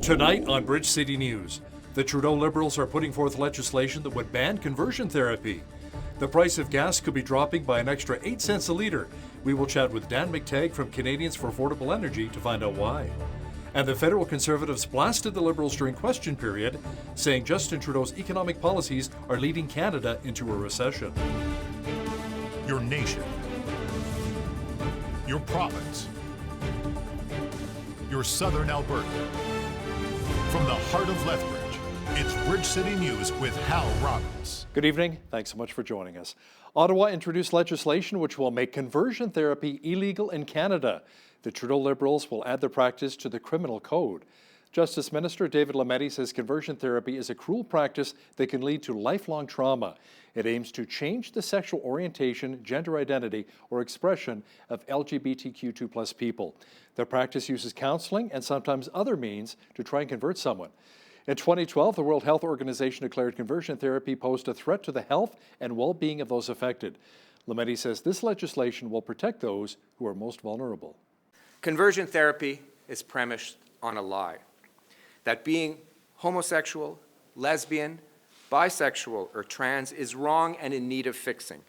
Tonight on Bridge City News, the Trudeau Liberals are putting forth legislation that would ban conversion therapy. The price of gas could be dropping by an extra 8 cents a litre. We will chat with Dan McTagg from Canadians for Affordable Energy to find out why. And the federal Conservatives blasted the Liberals during question period, saying Justin Trudeau's economic policies are leading Canada into a recession. Your nation, your province, your southern Alberta. From the heart of Lethbridge, it's Bridge City News with Hal Robbins. Good evening. Thanks so much for joining us. Ottawa introduced legislation which will make conversion therapy illegal in Canada. The Trudeau Liberals will add the practice to the criminal code. Justice Minister David Lametti says conversion therapy is a cruel practice that can lead to lifelong trauma. It aims to change the sexual orientation, gender identity, or expression of LGBTQ2+ people. The practice uses counseling and sometimes other means to try and convert someone. In 2012, the World Health Organization declared conversion therapy posed a threat to the health and well-being of those affected. Lametti says this legislation will protect those who are most vulnerable. Conversion therapy is premised on a lie that being homosexual, lesbian, bisexual, or trans is wrong and in need of fixing.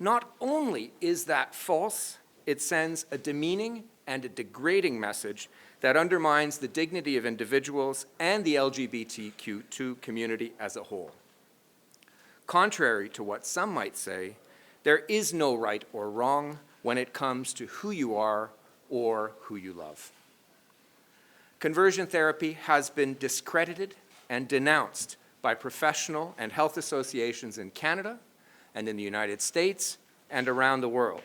Not only is that false, it sends a demeaning and a degrading message that undermines the dignity of individuals and the LGBTQ2 community as a whole. Contrary to what some might say, there is no right or wrong when it comes to who you are or who you love. Conversion therapy has been discredited and denounced by professional and health associations in Canada and in the United States and around the world.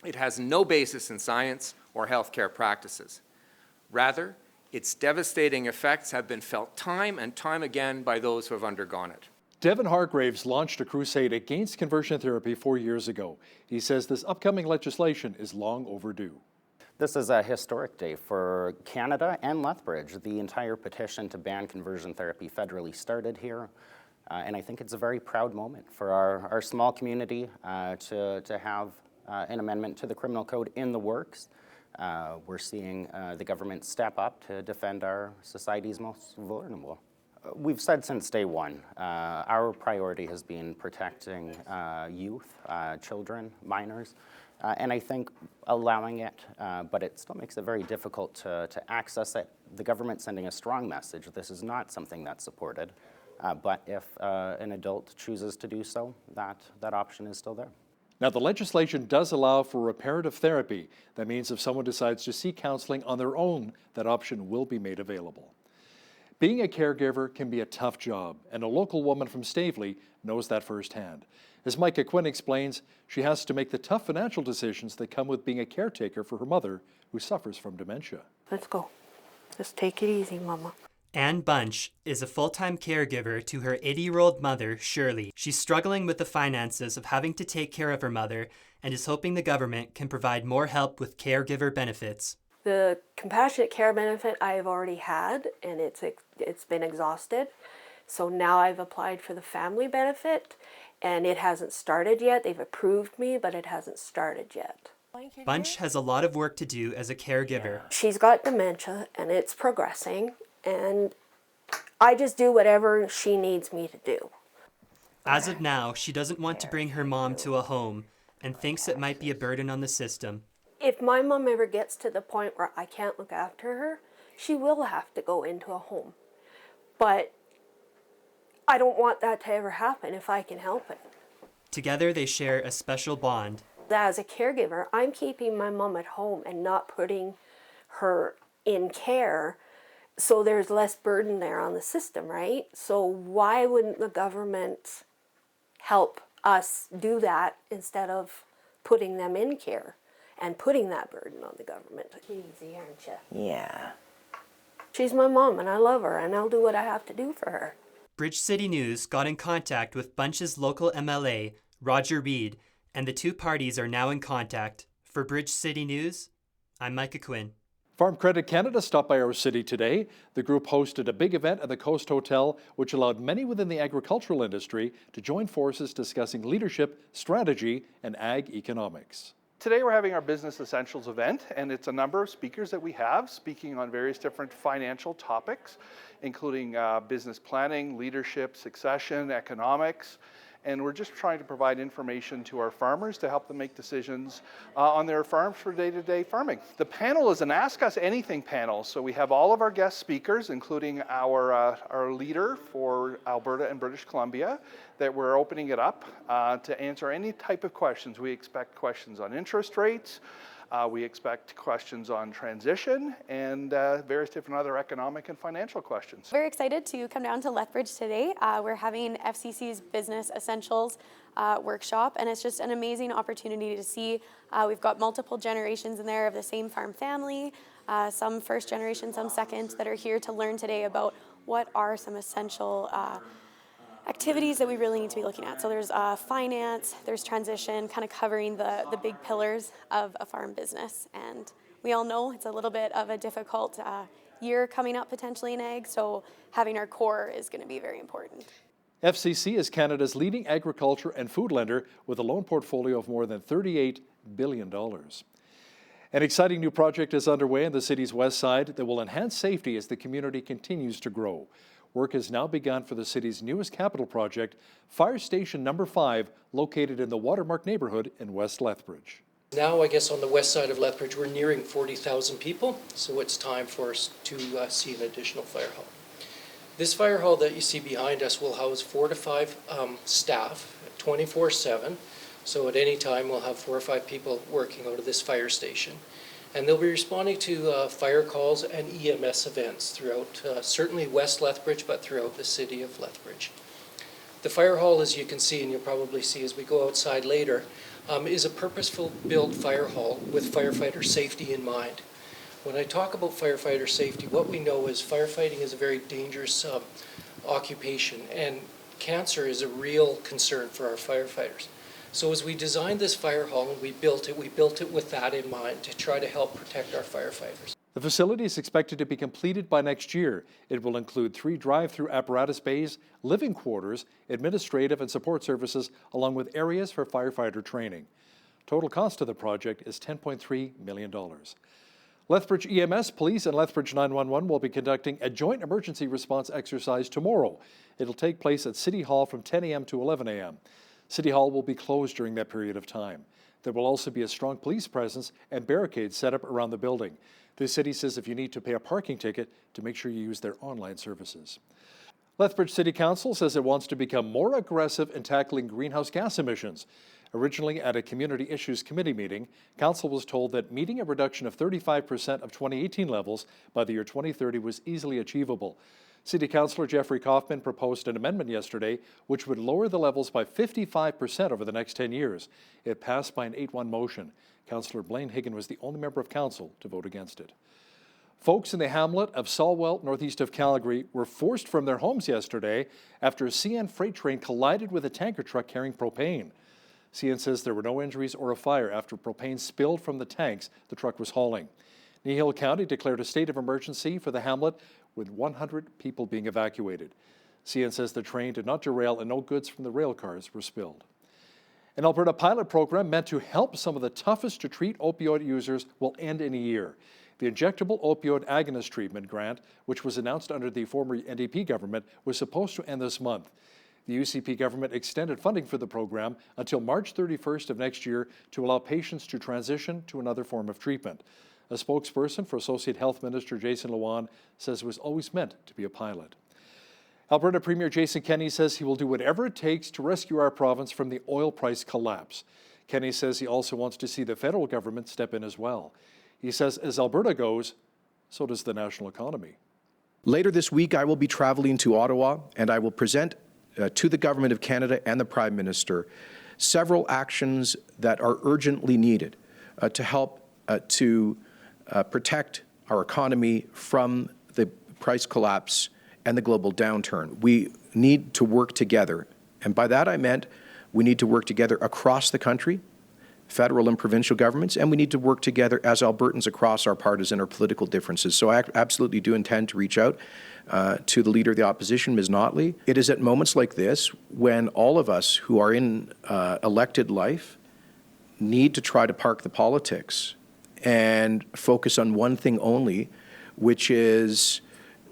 It has no basis in science or healthcare practices. Rather, its devastating effects have been felt time and time again by those who have undergone it. Devin Hargraves launched a crusade against conversion therapy 4 years ago. He says this upcoming legislation is long overdue. This is a historic day for Canada and Lethbridge. The entire petition to ban conversion therapy federally started here, and I think it's a very proud moment for our small community to have an amendment to the criminal code in the works. We're seeing the government step up to defend our society's most vulnerable. We've said since day one, our priority has been protecting youth, children, minors, and I think allowing it, but it still makes it very difficult to access it. The government sending a strong message, this is not something that's supported, but if an adult chooses to do so, that option is still there. Now, the legislation does allow for reparative therapy. That means if someone decides to seek counseling on their own, that option will be made available. Being a caregiver can be a tough job, and a local woman from Staveley knows that firsthand. As Micah Quinn explains, she has to make the tough financial decisions that come with being a caretaker for her mother, who suffers from dementia. Let's go. Just take it easy, Mama. Anne Bunch is a full-time caregiver to her 80-year-old mother, Shirley. She's struggling with the finances of having to take care of her mother and is hoping the government can provide more help with caregiver benefits. The compassionate care benefit I have already had, and it's been exhausted. So now I've applied for the family benefit, and it hasn't started yet. They've approved me, but it hasn't started yet. Bunch has a lot of work to do as a caregiver. She's got dementia, and it's progressing, and I just do whatever she needs me to do. As of now, she doesn't want to bring her mom to a home and thinks it might be a burden on the system. If my mom ever gets to the point where I can't look after her, she will have to go into a home. But I don't want that to ever happen if I can help it. Together they share a special bond. As a caregiver, I'm keeping my mom at home and not putting her in care, so there's less burden there on the system, right? So why wouldn't the government help us do that instead of putting them in care and putting that burden on the government? Easy, aren't you? Yeah. She's my mom and I love her and I'll do what I have to do for her. Bridge City News got in contact with Bunch's local MLA, Roger Reid, and the two parties are now in contact. For Bridge City News, I'm Micah Quinn. Farm Credit Canada stopped by our city today. The group hosted a big event at the Coast Hotel, which allowed many within the agricultural industry to join forces discussing leadership, strategy, and ag economics. Today we're having our Business Essentials event, and it's a number of speakers that we have speaking on various different financial topics, including business planning, leadership, succession, economics, and we're just trying to provide information to our farmers to help them make decisions on their farms for day-to-day farming. The panel is an Ask Us Anything panel, so we have all of our guest speakers, including our leader for Alberta and British Columbia, that we're opening it up to answer any type of questions. We expect questions on interest rates, we expect questions on transition, and various different other economic and financial questions. Very excited to come down to Lethbridge today. We're having FCC's Business Essentials workshop, and it's just an amazing opportunity to see. We've got multiple generations in there of the same farm family, some first generation, some second, that are here to learn today about what are some essential activities that we really need to be looking at. So there's finance, there's transition, kind of covering the big pillars of a farm business. And we all know it's a little bit of a difficult year coming up potentially in ag, so having our core is going to be very important. FCC is Canada's leading agriculture and food lender with a loan portfolio of more than $38 billion. An exciting new project is underway in the city's west side that will enhance safety as the community continues to grow. Work has now begun for the city's newest capital project, Fire Station Number 5, located in the Watermark neighborhood in West Lethbridge. Now, I guess on the west side of Lethbridge, we're nearing 40,000 people, so it's time for us to see an additional fire hall. This fire hall that you see behind us will house 4 to 5 staff 24/7, so at any time we'll have 4 or 5 people working out of this fire station. And they'll be responding to fire calls and EMS events throughout, certainly West Lethbridge, but throughout the city of Lethbridge. The fire hall, as you can see, and you'll probably see as we go outside later, is a purposeful built fire hall with firefighter safety in mind. When I talk about firefighter safety, what we know is firefighting is a very dangerous occupation, and cancer is a real concern for our firefighters. So as we designed this fire hall and we built it with that in mind to try to help protect our firefighters. The facility is expected to be completed by next year. It will include 3 drive-through apparatus bays, living quarters, administrative and support services, along with areas for firefighter training. Total cost of the project is $10.3 million. Lethbridge EMS, Police, and Lethbridge 911 will be conducting a joint emergency response exercise tomorrow. It'll take place at City Hall from 10 a.m. to 11 a.m. City Hall will be closed during that period of time. There will also be a strong police presence and barricades set up around the building. The city says if you need to pay a parking ticket, to make sure you use their online services. Lethbridge City Council says it wants to become more aggressive in tackling greenhouse gas emissions. Originally at a Community Issues Committee meeting, Council was told that meeting a reduction of 35% of 2018 levels by the year 2030 was easily achievable. City Councillor Jeffrey Kaufman proposed an amendment yesterday which would lower the levels by 55% over the next 10 years. It passed by an 8-1 motion. Councillor Blaine Higgin was the only member of council to vote against it. Folks in the hamlet of Solwell, northeast of Calgary, were forced from their homes yesterday after a CN freight train collided with a tanker truck carrying propane. CN says there were no injuries or a fire after propane spilled from the tanks the truck was hauling. Nehill County declared a state of emergency for the hamlet, with 100 people being evacuated. CN says the train did not derail and no goods from the rail cars were spilled. An Alberta pilot program meant to help some of the toughest to treat opioid users will end in a year. The injectable opioid agonist treatment grant, which was announced under the former NDP government, was supposed to end this month. The UCP government extended funding for the program until March 31st of next year to allow patients to transition to another form of treatment. A spokesperson for Associate Health Minister Jason Lewan says it was always meant to be a pilot. Alberta Premier Jason Kenney says he will do whatever it takes to rescue our province from the oil price collapse. Kenney says he also wants to see the federal government step in as well. He says as Alberta goes, so does the national economy. Later this week, I will be traveling to Ottawa, and I will present to the Government of Canada and the Prime Minister several actions that are urgently needed to help to protect our economy from the price collapse and the global downturn. We need to work together. And by that I meant we need to work together across the country, federal and provincial governments, and we need to work together as Albertans across our partisan or political differences. So I absolutely do intend to reach out to the Leader of the Opposition, Ms. Notley. It is at moments like this when all of us who are in elected life need to try to park the politics and focus on one thing only, which is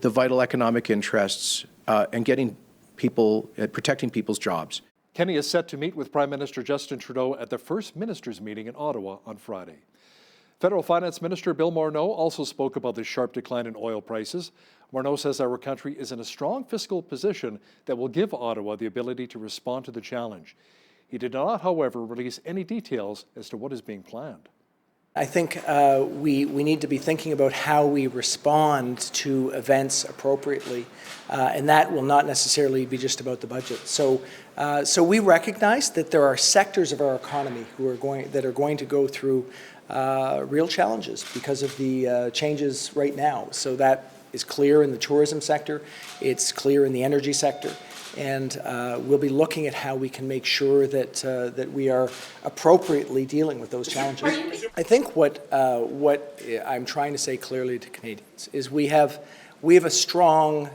the vital economic interests and getting people, protecting people's jobs. Kenny is set to meet with Prime Minister Justin Trudeau at the First Ministers' meeting in Ottawa on Friday. Federal Finance Minister Bill Morneau also spoke about the sharp decline in oil prices. Morneau says our country is in a strong fiscal position that will give Ottawa the ability to respond to the challenge. He did not, however, release any details as to what is being planned. I think we need to be thinking about how we respond to events appropriately, and that will not necessarily be just about the budget. So we recognize that there are sectors of our economy that are going to go through real challenges because of the changes right now. So that is clear in the tourism sector, it's clear in the energy sector. And we'll be looking at how we can make sure that we are appropriately dealing with those challenges. I think what I'm trying to say clearly to Canadians is we have a strong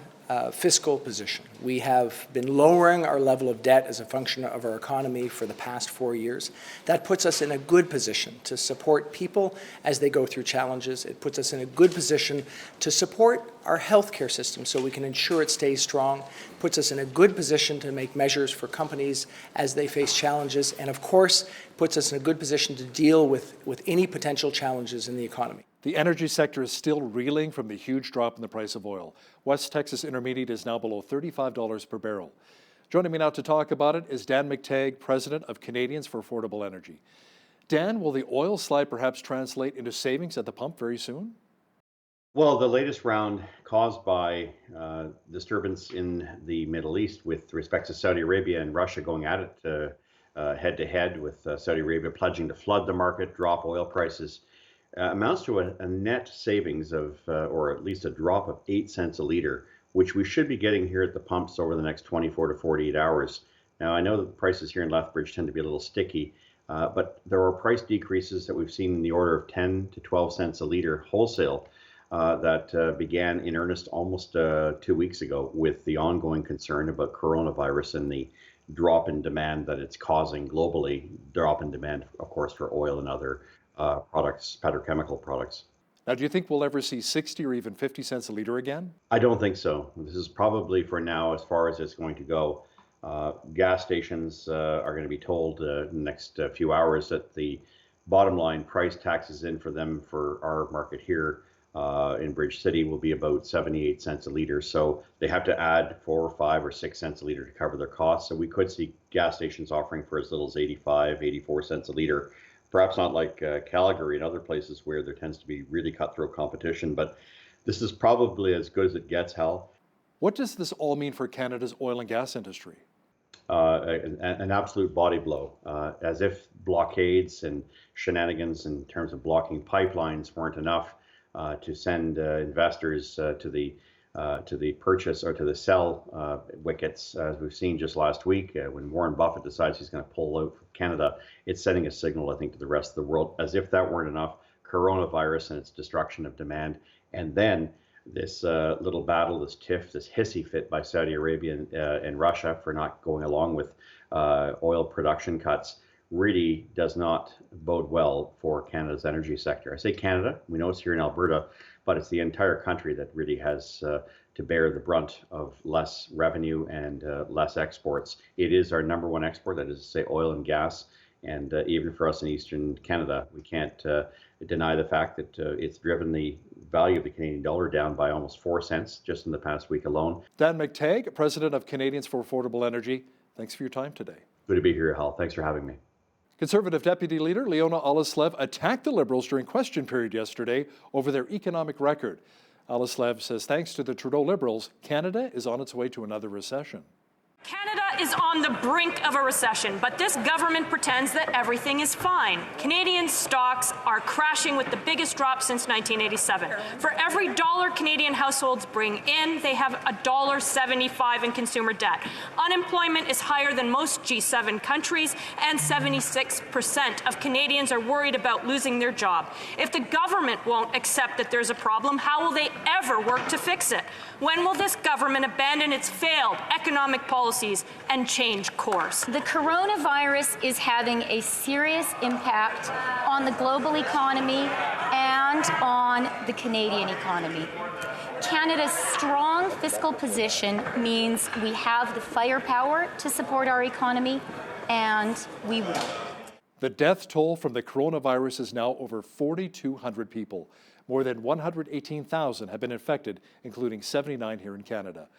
fiscal position. We have been lowering our level of debt as a function of our economy for the past 4 years. That puts us in a good position to support people as they go through challenges. It puts us in a good position to support our healthcare system so we can ensure it stays strong. It puts us in a good position to make measures for companies as they face challenges. And of course, puts us in a good position to deal with any potential challenges in the economy. The energy sector is still reeling from the huge drop in the price of oil. West Texas Intermediate is now below $35 per barrel. Joining me now to talk about it is Dan McTagg, President of Canadians for Affordable Energy. Dan, will the oil slide perhaps translate into savings at the pump very soon? Well, the latest round caused by disturbance in the Middle East with respect to Saudi Arabia and Russia going at it head-to-head with Saudi Arabia pledging to flood the market, drop oil prices, amounts to a net savings of, or at least a drop of 8 cents a liter, which we should be getting here at the pumps over the next 24 to 48 hours. Now, I know that the prices here in Lethbridge tend to be a little sticky, but there are price decreases that we've seen in the order of 10 to 12 cents a liter wholesale that began in earnest almost 2 weeks ago with the ongoing concern about coronavirus and the drop in demand that it's causing globally, drop in demand, of course, for oil and other products, petrochemical products. Now, do you think we'll ever see 60 or even 50 cents a liter again? I don't think so. This is probably for now as far as it's going to go. Gas stations are going to be told in the next few hours that the bottom line price taxes in for them for our market here in Bridge City will be about 78 cents a liter. So they have to add 4 or 5 or 6 cents a liter to cover their costs. So we could see gas stations offering for as little as 85, 84 cents a liter. Perhaps not like Calgary and other places where there tends to be really cutthroat competition, but this is probably as good as it gets, Hal. What does this all mean for Canada's oil and gas industry? An absolute body blow, as if blockades and shenanigans in terms of blocking pipelines weren't enough to send investors to the purchase or to the sell wickets, as we've seen just last week when Warren Buffett decides he's going to pull out from Canada. It's sending a signal, I think, to the rest of the world, as if that weren't enough. Coronavirus and its destruction of demand, and then this little battle, this tiff, this hissy fit by Saudi Arabia and Russia for not going along with oil production cuts really does not bode well for Canada's energy sector. I say Canada, we know it's here in Alberta, but it's the entire country that really has to bear the brunt of less revenue and less exports. It is our number one export, that is to say oil and gas. And even for us in Eastern Canada, we can't deny the fact that it's driven the value of the Canadian dollar down by almost 4 cents just in the past week alone. Dan McTagg, President of Canadians for Affordable Energy, thanks for your time today. Good to be here, Hal. Thanks for having me. Conservative Deputy Leader Leona Alleslev attacked the Liberals during question period yesterday over their economic record. Alleslev says thanks to the Trudeau Liberals, Canada is on its way to another recession. Canada is on the brink of a recession, but this government pretends that everything is fine. Canadian stocks are crashing with the biggest drop since 1987. For every dollar Canadian households bring in, they have $1.75 in consumer debt. Unemployment is higher than most G7 countries, and 76% of Canadians are worried about losing their job. If the government won't accept that there's a problem, how will they ever work to fix it? When will this government abandon its failed economic policies and change course. The coronavirus is having a serious impact on the global economy and on the Canadian economy. Canada's strong fiscal position means we have the firepower to support our economy, and we will. The death toll from the coronavirus is now over 4,200 people. More than 118,000 have been infected, including 79 here in Canada.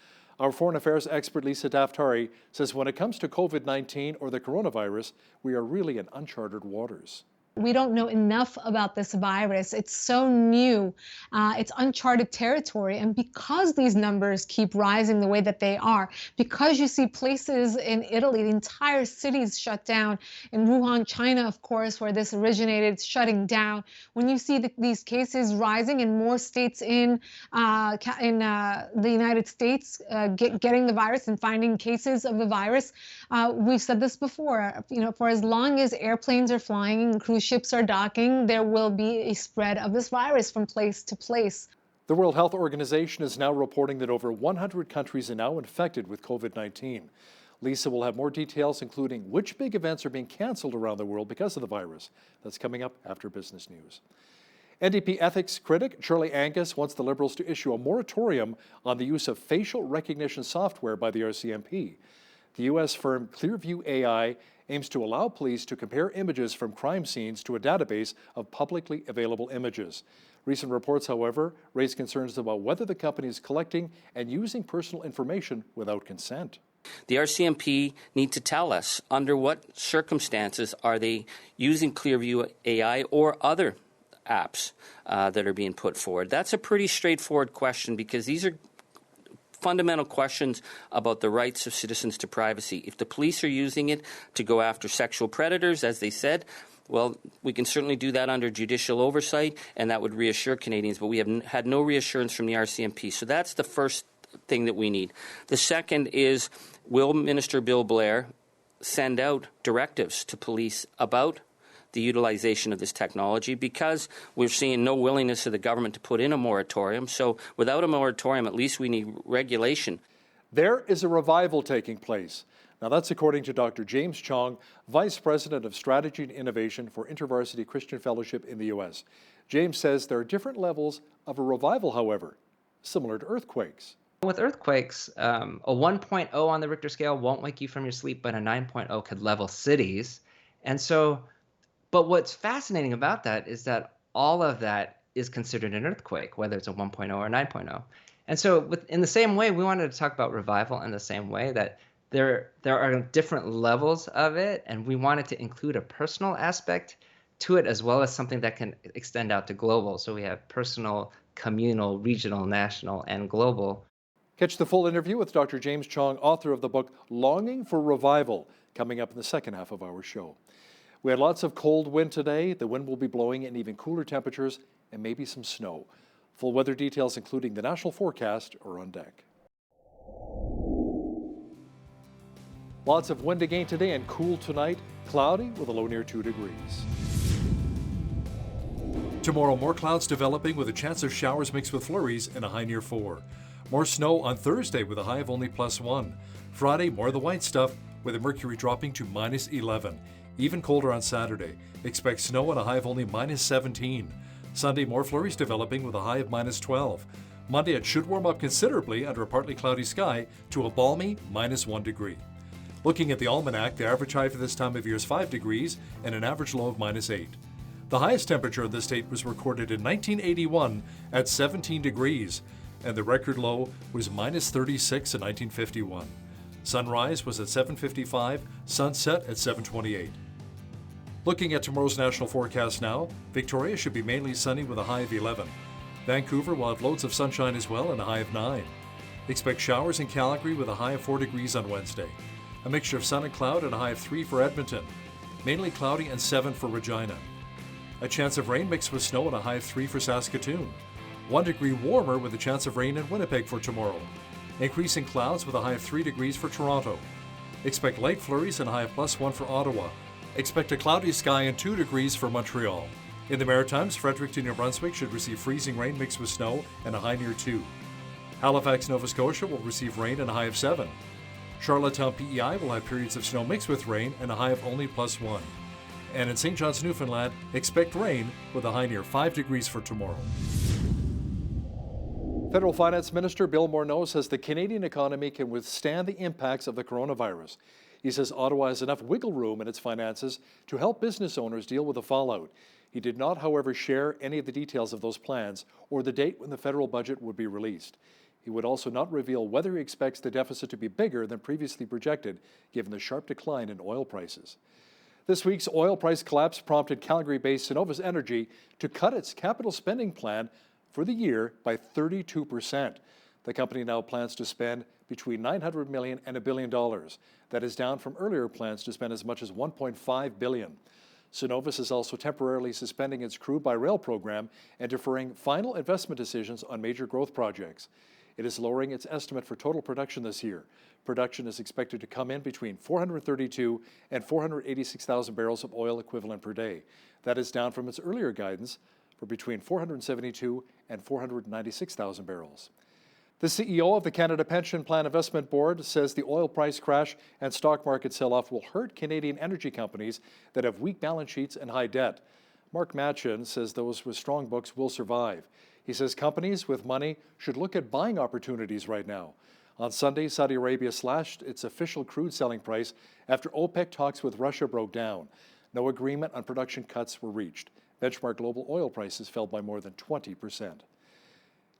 Our foreign affairs expert Lisa Daftari says when it comes to COVID-19 or the coronavirus, we are really in uncharted waters. We don't know enough about this virus. It's so new. It's uncharted territory. And because these numbers keep rising the way that they are, because you see places in Italy, the entire cities shut down, in Wuhan, China, of course, where this originated, shutting down. When you see these cases rising in more states in the United States getting the virus and finding cases of the virus, we've said this before, for as long as airplanes are flying and cruise ships are docking, there will be a spread of this virus from place to place. The World Health Organization is now reporting that over 100 countries are now infected with COVID-19. Lisa will have more details, including which big events are being canceled around the world because of the virus. That's coming up after business news. NDP ethics critic Charlie Angus wants the Liberals to issue a moratorium on the use of facial recognition software by the RCMP. The U.S. firm Clearview AI aims to allow police to compare images from crime scenes to a database of publicly available images. Recent reports, however, raise concerns about whether the company is collecting and using personal information without consent. The RCMP need to tell us under what circumstances are they using Clearview AI or other apps that are being put forward. That's a pretty straightforward question because these are fundamental questions about the rights of citizens to privacy. If the police are using it to go after sexual predators, as they said, well, we can certainly do that under judicial oversight, and that would reassure Canadians, but we have had no reassurance from the RCMP. So that's the first thing that we need. The second is, will Minister Bill Blair send out directives to police about the utilization of this technology, because we're seeing no willingness of the government to put in a moratorium. So without a moratorium, at least we need regulation. There is a revival taking place. Now that's according to Dr. James Chong, Vice President of Strategy and Innovation for InterVarsity Christian Fellowship in the U.S. James says there are different levels of a revival, however, similar to earthquakes. With earthquakes, a 1.0 on the Richter scale won't wake you from your sleep, but a 9.0 could level cities. And so, but what's fascinating about that is that all of that is considered an earthquake, whether it's a 1.0 or 9.0. And so in the same way, we wanted to talk about revival in the same way, that there are different levels of it, and we wanted to include a personal aspect to it as well as something that can extend out to global. So we have personal, communal, regional, national, and global. Catch the full interview with Dr. James Chong, author of the book Longing for Revival, coming up in the second half of our show. We had lots of cold wind today. The wind will be blowing in even cooler temperatures and maybe some snow. Full weather details, including the national forecast, are on deck. Lots of wind again today and cool tonight. Cloudy with a low near 2 degrees. Tomorrow, more clouds developing with a chance of showers mixed with flurries and a high near 4. More snow on Thursday with a high of only +1. Friday, more of the white stuff with the mercury dropping to -11. Even colder on Saturday. Expect snow and a high of only -17. Sunday, more flurries developing with a high of -12. Monday, it should warm up considerably under a partly cloudy sky to a balmy -1 degree. Looking at the almanac, the average high for this time of year is 5 degrees and an average low of -8. The highest temperature in the state was recorded in 1981 at 17 degrees, and the record low was -36 in 1951. Sunrise was at 7:55, sunset at 7:28. Looking at tomorrow's national forecast now, Victoria should be mainly sunny with a high of 11. Vancouver will have loads of sunshine as well and a high of 9. Expect showers in Calgary with a high of 4 degrees on Wednesday. A mixture of sun and cloud and a high of 3 for Edmonton. Mainly cloudy and 7 for Regina. A chance of rain mixed with snow and a high of 3 for Saskatoon. 1 degree warmer with a chance of rain in Winnipeg for tomorrow. Increasing clouds with a high of 3 degrees for Toronto. Expect light flurries and a high of +1 for Ottawa. Expect a cloudy sky and 2 degrees for Montreal. In the Maritimes, Fredericton, New Brunswick should receive freezing rain mixed with snow and a high near 2. Halifax, Nova Scotia will receive rain and a high of 7. Charlottetown PEI will have periods of snow mixed with rain and a high of only +1. And in St. John's, Newfoundland, expect rain with a high near 5 degrees for tomorrow. Federal Finance Minister Bill Morneau says the Canadian economy can withstand the impacts of the coronavirus. He says Ottawa has enough wiggle room in its finances to help business owners deal with the fallout. He did not, however, share any of the details of those plans or the date when the federal budget would be released. He would also not reveal whether he expects the deficit to be bigger than previously projected, given the sharp decline in oil prices. This week's oil price collapse prompted Calgary-based Cenovus Energy to cut its capital spending plan for the year by 32%. The company now plans to spend between $900 million and $1 billion. That is down from earlier plans to spend as much as $1.5 billion. Cenovus is also temporarily suspending its crude by rail program and deferring final investment decisions on major growth projects. It is lowering its estimate for total production this year. Production is expected to come in between 432 and 486,000 barrels of oil equivalent per day. That is down from its earlier guidance for between 472 and 496,000 barrels. The CEO of the Canada Pension Plan Investment Board says the oil price crash and stock market sell-off will hurt Canadian energy companies that have weak balance sheets and high debt. Mark Matchin says those with strong books will survive. He says companies with money should look at buying opportunities right now. On Sunday, Saudi Arabia slashed its official crude selling price after OPEC talks with Russia broke down. No agreement on production cuts were reached. Benchmark global oil prices fell by more than 20%.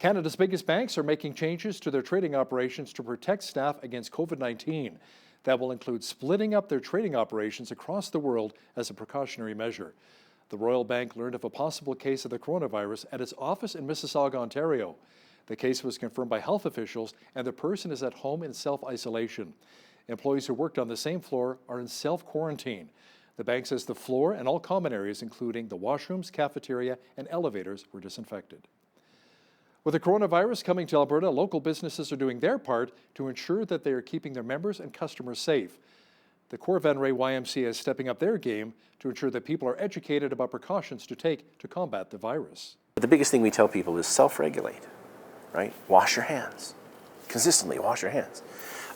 Canada's biggest banks are making changes to their trading operations to protect staff against COVID-19. That will include splitting up their trading operations across the world as a precautionary measure. The Royal Bank learned of a possible case of the coronavirus at its office in Mississauga, Ontario. The case was confirmed by health officials, and the person is at home in self-isolation. Employees who worked on the same floor are in self-quarantine. The bank says the floor and all common areas, including the washrooms, cafeteria, and elevators, were disinfected. With the coronavirus coming to Alberta, local businesses are doing their part to ensure that they are keeping their members and customers safe. The Corps Van Ray YMCA is stepping up their game to ensure that people are educated about precautions to take to combat the virus. The biggest thing we tell people is self-regulate, right? Wash your hands. Consistently wash your hands.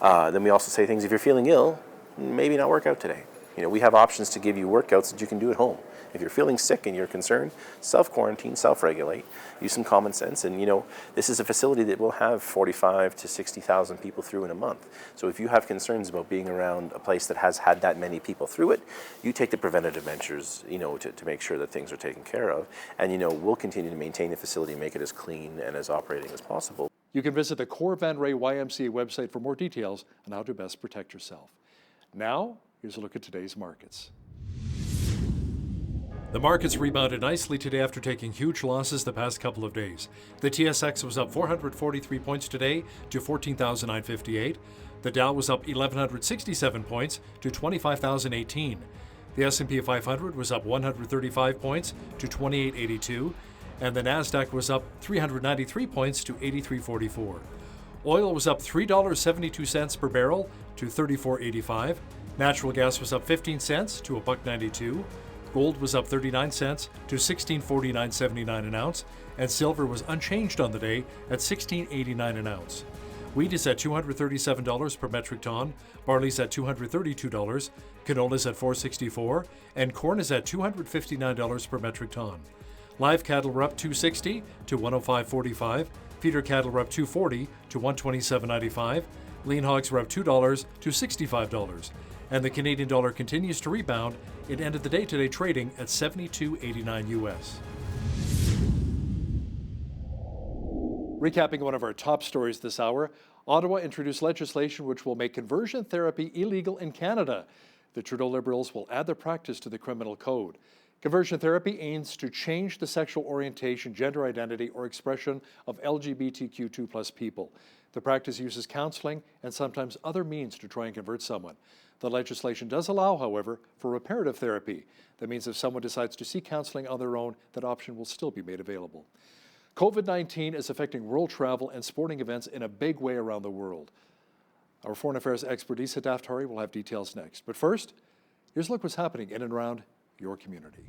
Then we also say things, if you're feeling ill, maybe not work out today. You know, we have options to give you workouts that you can do at home. If you're feeling sick and you're concerned, self-quarantine, self-regulate, use some common sense. And, you know, this is a facility that will have 45 to 60,000 people through in a month. So if you have concerns about being around a place that has had that many people through it, you take the preventative measures, you know, to make sure that things are taken care of. And, you know, we'll continue to maintain the facility and make it as clean and as operating as possible. You can visit the Corps Van Ray YMCA website for more details on how to best protect yourself. Now, here's a look at today's markets. The markets rebounded nicely today after taking huge losses the past couple of days. The TSX was up 443 points today to 14,958. The Dow was up 1,167 points to 25,018. The S&P 500 was up 135 points to 2882. And the NASDAQ was up 393 points to 8344. Oil was up $3.72 per barrel to $34.85. Natural gas was up 15 cents to $1.92. Gold was up 39 cents to $16.49.79 an ounce, and silver was unchanged on the day at $16.89 an ounce. Wheat is at $237 per metric ton, barley's at $232, canola's at $464, and corn is at $259 per metric ton. Live cattle were up $260 to $105.45, feeder cattle were up $240 to $127.95, lean hogs were up $2 to $65, and the Canadian dollar continues to rebound. It ended the day today trading at 72.89 US. Recapping one of our top stories this hour, Ottawa introduced legislation which will make conversion therapy illegal in Canada. The Trudeau Liberals will add the practice to the criminal code. Conversion therapy aims to change the sexual orientation, gender identity, or expression of LGBTQ2+ people. The practice uses counseling and sometimes other means to try and convert someone. The legislation does allow, however, for reparative therapy. That means if someone decides to seek counseling on their own, that option will still be made available. COVID-19 is affecting world travel and sporting events in a big way around the world. Our foreign affairs expert, Isa Daftari, will have details next. But first, here's a look what's happening in and around your community.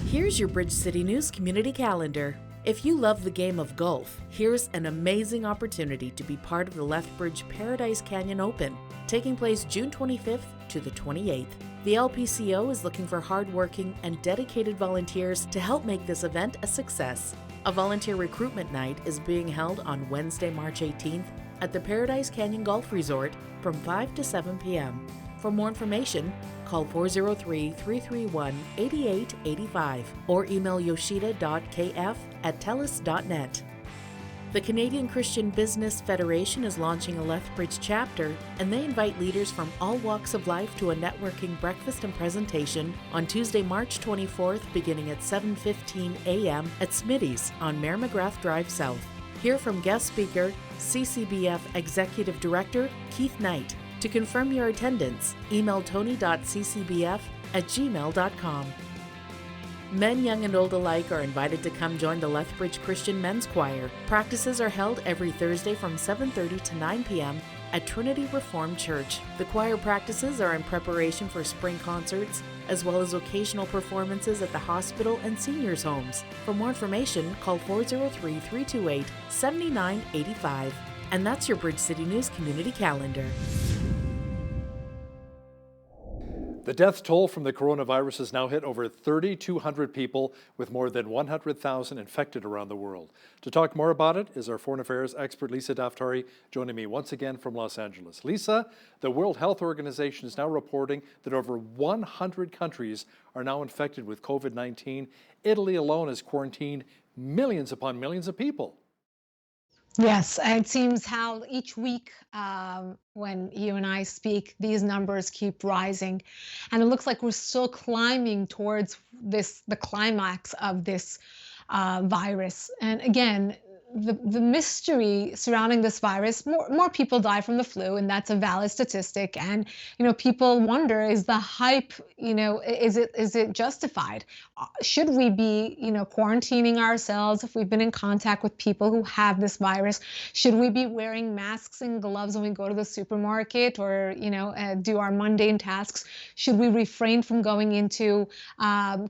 Here's your Bridge City News Community Calendar. If you love the game of golf, here's an amazing opportunity to be part of the Lethbridge Paradise Canyon Open, taking place June 25th to the 28th. The LPCO is looking for hardworking and dedicated volunteers to help make this event a success. A volunteer recruitment night is being held on Wednesday, March 18th at the Paradise Canyon Golf Resort from 5 to 7 p.m. For more information, call 403-331-8885 or email yoshida.kf@telus.net. The Canadian Christian Business Federation is launching a Lethbridge chapter, and they invite leaders from all walks of life to a networking breakfast and presentation on Tuesday, March 24th, beginning at 7:15 a.m. at Smitty's on Mayor McGrath Drive South. Hear from guest speaker, CCBF Executive Director Keith Knight. To confirm your attendance, email tony.ccbf@gmail.com. Men, young and old alike are invited to come join the Lethbridge Christian Men's Choir. Practices are held every Thursday from 7:30 to 9 p.m. at Trinity Reformed Church. The choir practices are in preparation for spring concerts, as well as occasional performances at the hospital and seniors' homes. For more information, call 403-328-7985. And that's your Bridge City News Community Calendar. The death toll from the coronavirus has now hit over 3,200 people, with more than 100,000 infected around the world. To talk more about it is our foreign affairs expert Lisa Daftari, joining me once again from Los Angeles. Lisa, the World Health Organization is now reporting that over 100 countries are now infected with COVID-19. Italy alone has quarantined millions upon millions of people. Yes, it seems how each week when you and I speak, these numbers keep rising. And it looks like we're still climbing towards the climax of this virus. And again, the mystery surrounding this virus, more people die from the flu, and that's a valid statistic. And, people wonder, is the hype, is it justified? Should we be, quarantining ourselves if we've been in contact with people who have this virus? Should we be wearing masks and gloves when we go to the supermarket or, do our mundane tasks? Should we refrain from going into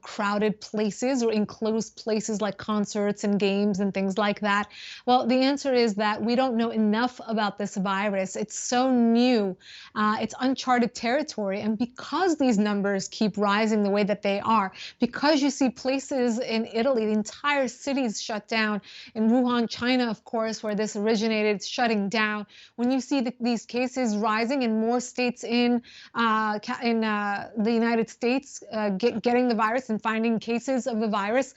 crowded places or enclosed places like concerts and games and things like that? Well, the answer is that we don't know enough about this virus. It's so new. It's uncharted territory. And because these numbers keep rising the way that they are, because you see places in Italy, the entire cities shut down. In Wuhan, China, of course, where this originated, it's shutting down. When you see these cases rising in more states in the United States getting the virus and finding cases of the virus,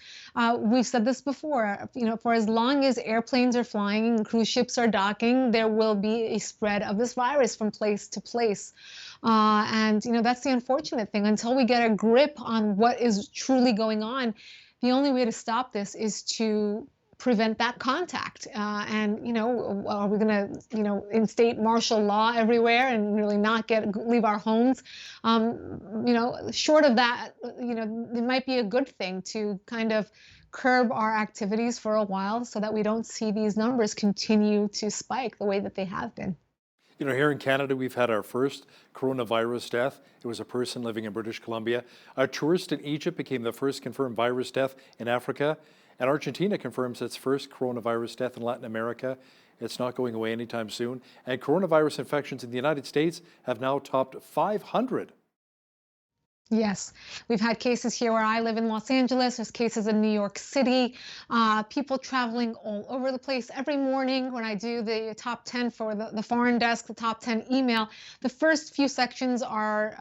we've said this before, for as long as airplanes are flying and cruise ships are docking, there will be a spread of this virus from place to place. And that's the unfortunate thing. Until we get a grip on what is truly going on, the only way to stop this is to prevent that contact. And are we going to, instate martial law everywhere and really not leave our homes? Short of that, it might be a good thing to kind of curb our activities for a while so that we don't see these numbers continue to spike the way that they have been. Here in Canada, we've had our first coronavirus death. It was a person living in British Columbia. A tourist in Egypt became the first confirmed virus death in Africa. And Argentina confirms its first coronavirus death in Latin America. It's not going away anytime soon. And coronavirus infections in the United States have now topped 500. Yes, we've had cases here where I live in Los Angeles. There's cases in New York City, people traveling all over the place. Every morning when I do the top 10 for the foreign desk, the top 10 email, the first few sections are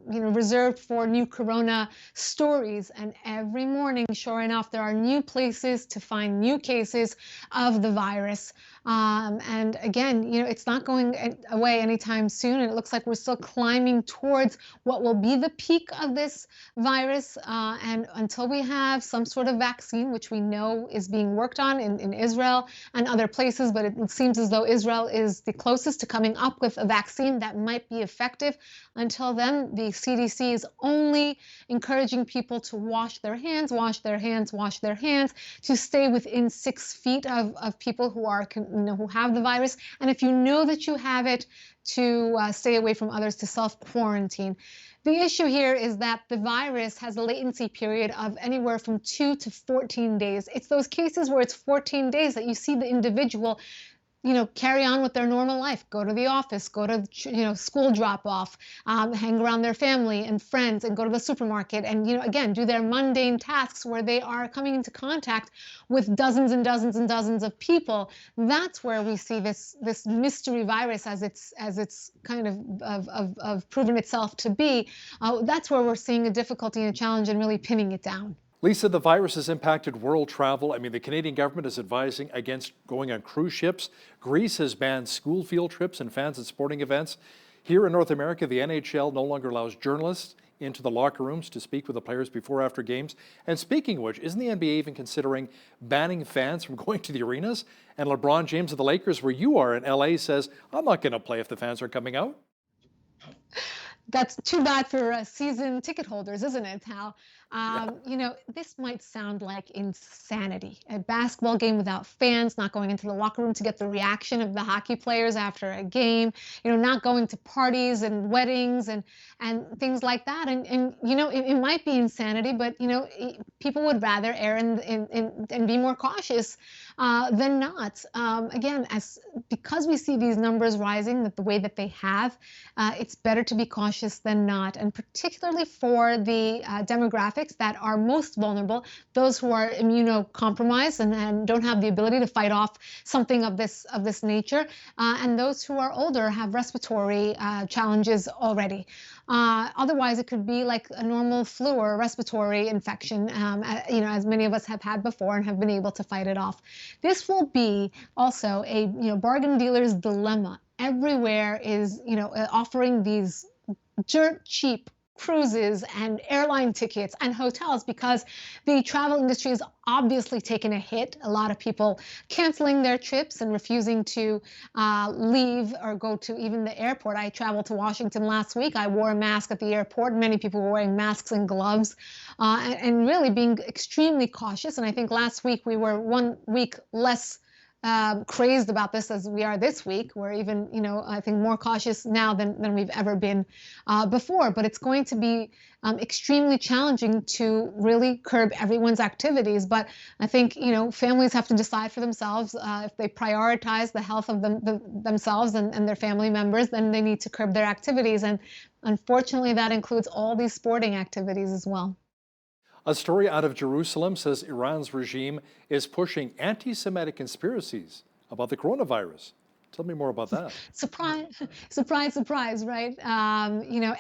reserved for new corona stories. And every morning, sure enough, there are new places to find new cases of the virus. And again, it's not going away anytime soon. And it looks like we're still climbing towards what will be the peak of this virus. And until we have some sort of vaccine, which we know is being worked on in Israel and other places, but it seems as though Israel is the closest to coming up with a vaccine that might be effective. Until then, the CDC is only encouraging people to wash their hands, to stay within 6 feet of people who are who have the virus. And if you know that you have it, to stay away from others, to self-quarantine. The issue here is that the virus has a latency period of anywhere from 2 to 14 days. It's those cases where it's 14 days that you see the individual carry on with their normal life, go to the office, go to, school drop-off, hang around their family and friends, and go to the supermarket, and, again, do their mundane tasks where they are coming into contact with dozens and dozens and dozens of people. That's where we see this mystery virus as it's kind of proven itself to be. That's where we're seeing a difficulty and a challenge in really pinning it down. Lisa, the virus has impacted world travel. I mean, the Canadian government is advising against going on cruise ships. Greece has banned school field trips and fans at sporting events. Here in North America, the NHL no longer allows journalists into the locker rooms to speak with the players before or after games. And speaking of which, isn't the NBA even considering banning fans from going to the arenas? And LeBron James of the Lakers, where you are in LA, says, I'm not going to play if the fans aren't coming out. That's too bad for season ticket holders, isn't it, Hal? This might sound like insanity. A basketball game without fans, not going into the locker room to get the reaction of the hockey players after a game, not going to parties and weddings and things like that. And it might be insanity, but, people would rather err and be more cautious than not. Again, because we see these numbers rising the way that they have, it's better to be cautious than not, and particularly for the demographics that are most vulnerable, those who are immunocompromised and don't have the ability to fight off something of this nature, and those who are older have respiratory challenges already. Otherwise, it could be like a normal flu or a respiratory infection, as many of us have had before and have been able to fight it off. This will be also a bargain dealer's dilemma. Everywhere is offering these dirt cheap cruises and airline tickets and hotels because the travel industry has obviously taken a hit. A lot of people canceling their trips and refusing to leave or go to even the airport. I traveled to Washington last week. I wore a mask at the airport. Many people were wearing masks and gloves and really being extremely cautious. And I think last week we were 1 week less crazed about this as we are this week. We're even, I think more cautious now than we've ever been before. But it's going to be extremely challenging to really curb everyone's activities. But I think, families have to decide for themselves if they prioritize the health of themselves and their family members, then they need to curb their activities. And unfortunately, that includes all these sporting activities as well. A story out of Jerusalem says Iran's regime is pushing anti-Semitic conspiracies about the coronavirus. Tell me more about that. Surprise, surprise, surprise, right?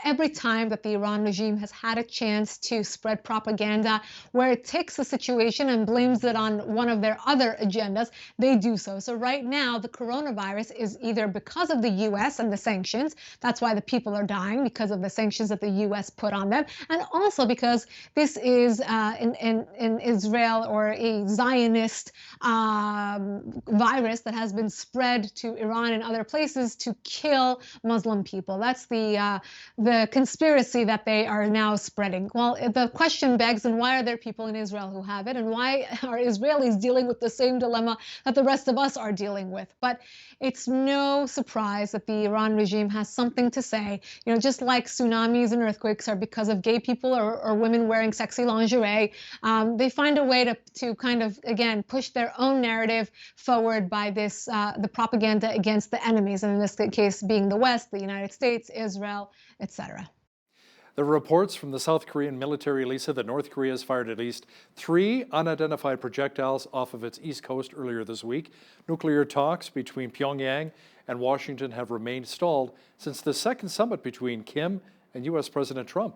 Every time that the Iran regime has had a chance to spread propaganda where it takes a situation and blames it on one of their other agendas, they do so. So right now, the coronavirus is either because of the U.S. and the sanctions, that's why the people are dying, because of the sanctions that the U.S. put on them, and also because this is in Israel or a Zionist virus that has been spread to Iran and other places to kill Muslim people. That's the conspiracy that they are now spreading. Well, the question begs, and why are there people in Israel who have it? And why are Israelis dealing with the same dilemma that the rest of us are dealing with? But it's no surprise that the Iran regime has something to say. Just like tsunamis and earthquakes are because of gay people or women wearing sexy lingerie, they find a way to kind of, again, push their own narrative forward by this, the propaganda against the enemies, and in this case being the West, the United States, Israel, etc. The reports from the South Korean military, Lisa, that North Korea has fired at least 3 unidentified projectiles off of its east coast earlier this week. Nuclear talks between Pyongyang and Washington have remained stalled since the second summit between Kim and U.S. President Trump.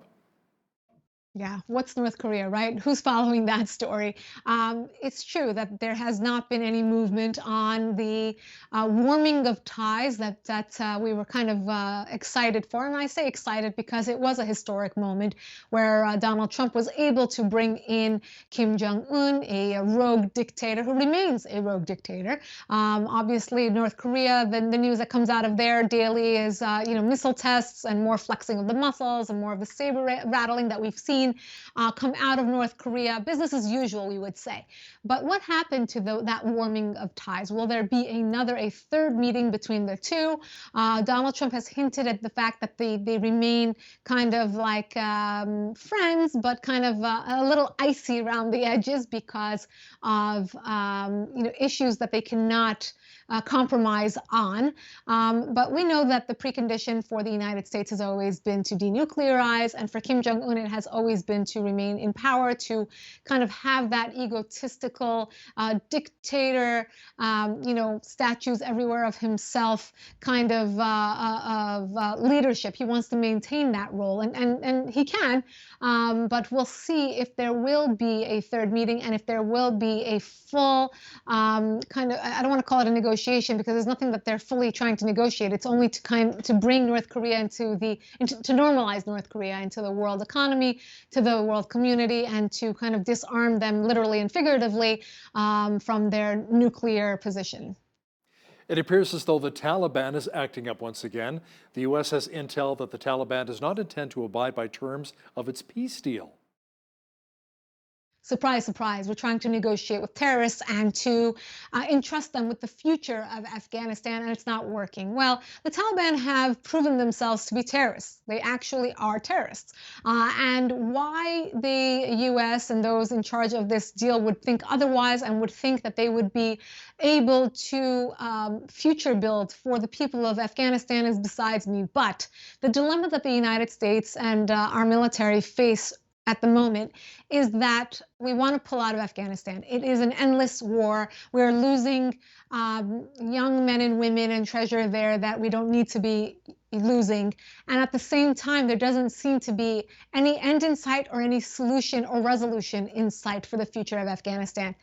Yeah, what's North Korea, right? Who's following that story? It's true that there has not been any movement on the warming of ties that we were kind of excited for. And I say excited because it was a historic moment where Donald Trump was able to bring in Kim Jong-un, a rogue dictator who remains a rogue dictator. Obviously, North Korea, the news that comes out of there daily is, missile tests and more flexing of the muscles and more of the saber rattling that we've seen seen come out of North Korea. Business as usual, we would say. But what happened to that warming of ties? Will there be a third meeting between the two? Donald Trump has hinted at the fact that they remain kind of like friends, but kind of a little icy around the edges because of issues that they cannot compromise on. But we know that the precondition for the United States has always been to denuclearize, and for Kim Jong-un, it has always been to remain in power, to kind of have that egotistical dictator, statues everywhere of himself kind of leadership. He wants to maintain that role, and he can, but we'll see if there will be a third meeting and if there will be a full kind of, I don't want to call it a negotiation because there's nothing that they're fully trying to negotiate. It's only to bring North Korea to normalize North Korea into the world economy, to the world community, and to kind of disarm them literally and figuratively from their nuclear position. It appears as though the Taliban is acting up once again. The U.S. has intel that the Taliban does not intend to abide by terms of its peace deal. Surprise, surprise, we're trying to negotiate with terrorists and to entrust them with the future of Afghanistan, and it's not working. Well, the Taliban have proven themselves to be terrorists. They actually are terrorists. And why the U.S. and those in charge of this deal would think otherwise and would think that they would be able to future build for the people of Afghanistan is besides me. But the dilemma that the United States and our military face at the moment is that we want to pull out of Afghanistan. It is an endless war. We're losing young men and women and treasure there that we don't need to be losing. And at the same time, there doesn't seem to be any end in sight or any solution or resolution in sight for the future of Afghanistan.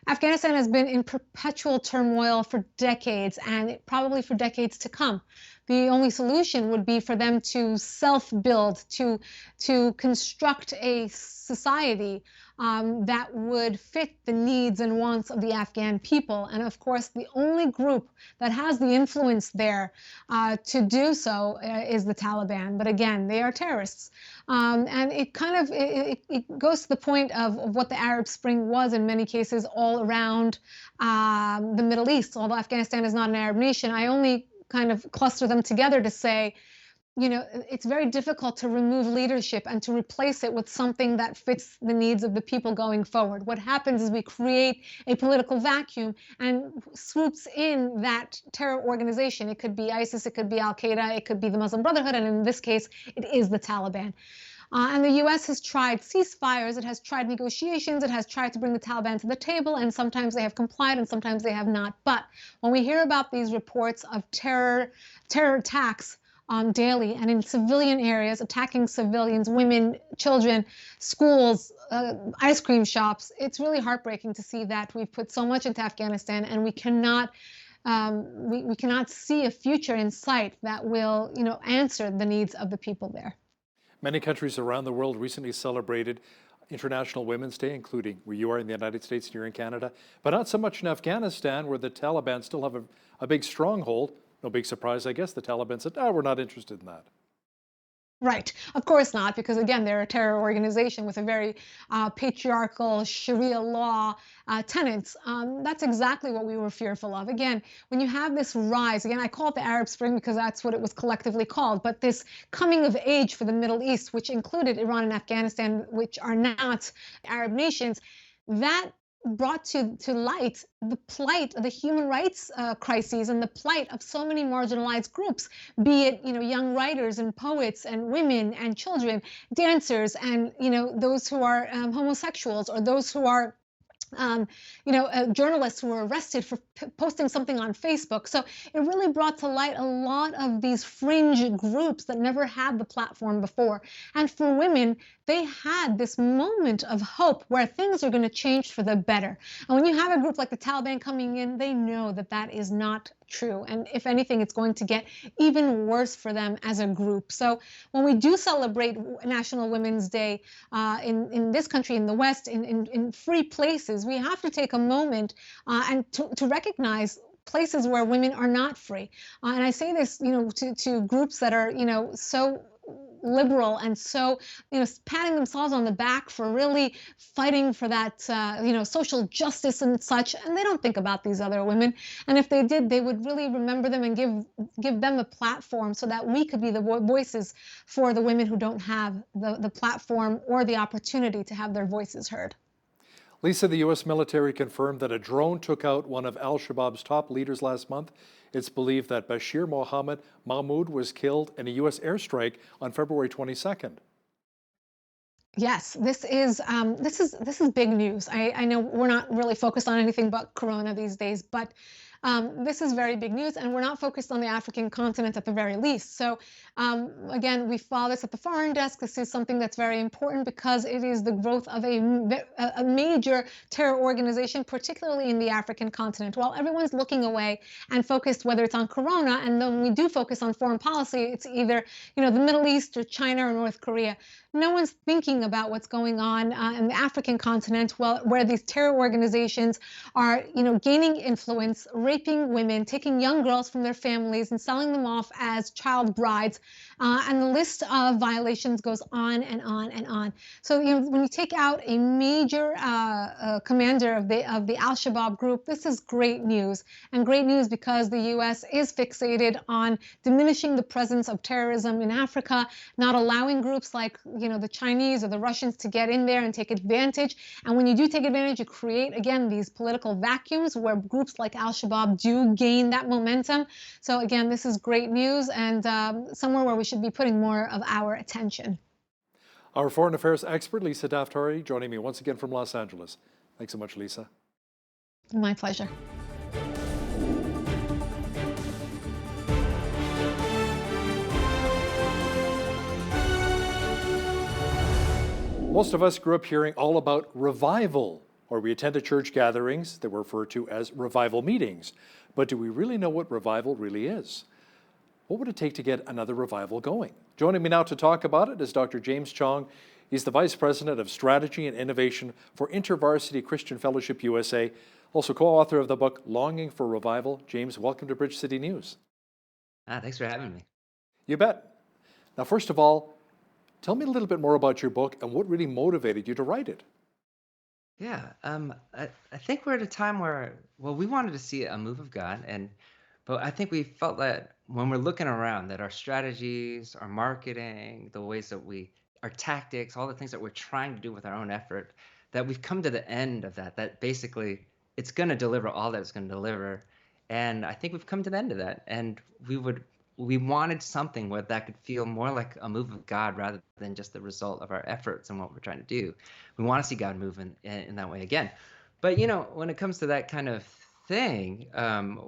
Afghanistan has been in perpetual turmoil for decades, and probably for decades to come. The only solution would be for them to self-build, to construct a society that would fit the needs and wants of the Afghan people. And of course, the only group that has the influence there to do so is the Taliban. But again, they are terrorists. And it kind of it goes to the point of what the Arab Spring was in many cases all around the Middle East. Although Afghanistan is not an Arab nation, I only kind of cluster them together to say, it's very difficult to remove leadership and to replace it with something that fits the needs of the people going forward. What happens is we create a political vacuum and swoops in that terror organization. It could be ISIS, it could be Al-Qaeda, it could be the Muslim Brotherhood, and in this case, it is the Taliban. And the U.S. has tried ceasefires, it has tried negotiations, it has tried to bring the Taliban to the table, and sometimes they have complied and sometimes they have not. But when we hear about these reports of terror attacks daily and in civilian areas, attacking civilians, women, children, schools, ice cream shops, it's really heartbreaking to see that we've put so much into Afghanistan and we cannot we cannot see a future in sight that will answer the needs of the people there. Many countries around the world recently celebrated International Women's Day, including where you are in the United States and you're in Canada, but not so much in Afghanistan, where the Taliban still have a big stronghold. No big surprise, I guess. The Taliban said, we're not interested in that. Right. Of course not, because again, they're a terror organization with a very patriarchal Sharia law tenets. That's exactly what we were fearful of. Again, when you have this rise, again, I call it the Arab Spring because that's what it was collectively called, but this coming of age for the Middle East, which included Iran and Afghanistan, which are not Arab nations, that brought to light the plight of the human rights crises and the plight of so many marginalized groups, be it young writers and poets and women and children, dancers, and those who are homosexuals, or those who are journalists who were arrested for posting something on Facebook. So it really brought to light a lot of these fringe groups that never had the platform before. And for women, they had this moment of hope where things are going to change for the better. And when you have a group like the Taliban coming in, they know that that is not true. And if anything, it's going to get even worse for them as a group. So when we do celebrate National Women's Day in this country, in the West, in free places, we have to take a moment and to recognize places where women are not free. And I say this, to groups that are, so liberal and so, patting themselves on the back for really fighting for that, social justice and such. And they don't think about these other women. And if they did, they would really remember them and give them a platform so that we could be the voices for the women who don't have the platform or the opportunity to have their voices heard. Lisa, the U.S. military confirmed that a drone took out one of al-Shabaab's top leaders last month. It's believed that Bashir Mohammed Mahmoud was killed in a U.S. airstrike on February 22nd. Yes, this is big news. I know we're not really focused on anything but Corona these days, but this is very big news, and we're not focused on the African continent at the very least. So again, we follow this at the Foreign Desk. This is something that's very important because it is the growth of a major terror organization, particularly in the African continent. While everyone's looking away and focused, whether it's on Corona, and then we do focus on foreign policy, it's either the Middle East or China or North Korea. No one's thinking about what's going on in the African continent, where these terror organizations are, gaining influence, raping women, taking young girls from their families and selling them off as child brides. And the list of violations goes on and on and on. So, when you take out a major commander of the al-Shabaab group, this is great news. And great news because the U.S. is fixated on diminishing the presence of terrorism in Africa, not allowing groups like, the Chinese or the Russians to get in there and take advantage. And when you do take advantage, you create, again, these political vacuums where groups like al-Shabaab do gain that momentum. So again, this is great news and somewhere where we should be putting more of our attention. Our foreign affairs expert, Lisa Daftari, joining me once again from Los Angeles. Thanks so much, Lisa. My pleasure. Most of us grew up hearing all about revival, or we attended church gatherings that were referred to as revival meetings. But do we really know what revival really is? What would it take to get another revival going? Joining me now to talk about it is Dr. James Chong. He's the Vice President of Strategy and Innovation for InterVarsity Christian Fellowship USA, also co-author of the book Longing for Revival. James, welcome to Bridge City News. Thanks for having me. You bet. Now, first of all, tell me a little bit more about your book and what really motivated you to write it. Yeah, I think we're at a time where, we wanted to see a move of God, but I think we felt that when we're looking around, that our strategies, our marketing, the ways that our tactics, all the things that we're trying to do with our own effort, that we've come to the end of that basically it's going to deliver all that it's going to deliver. And I think we've come to the end of that. And we wanted something where that could feel more like a move of God rather than just the result of our efforts and what we're trying to do. We want to see God move in that way again. But, when it comes to that kind of thing,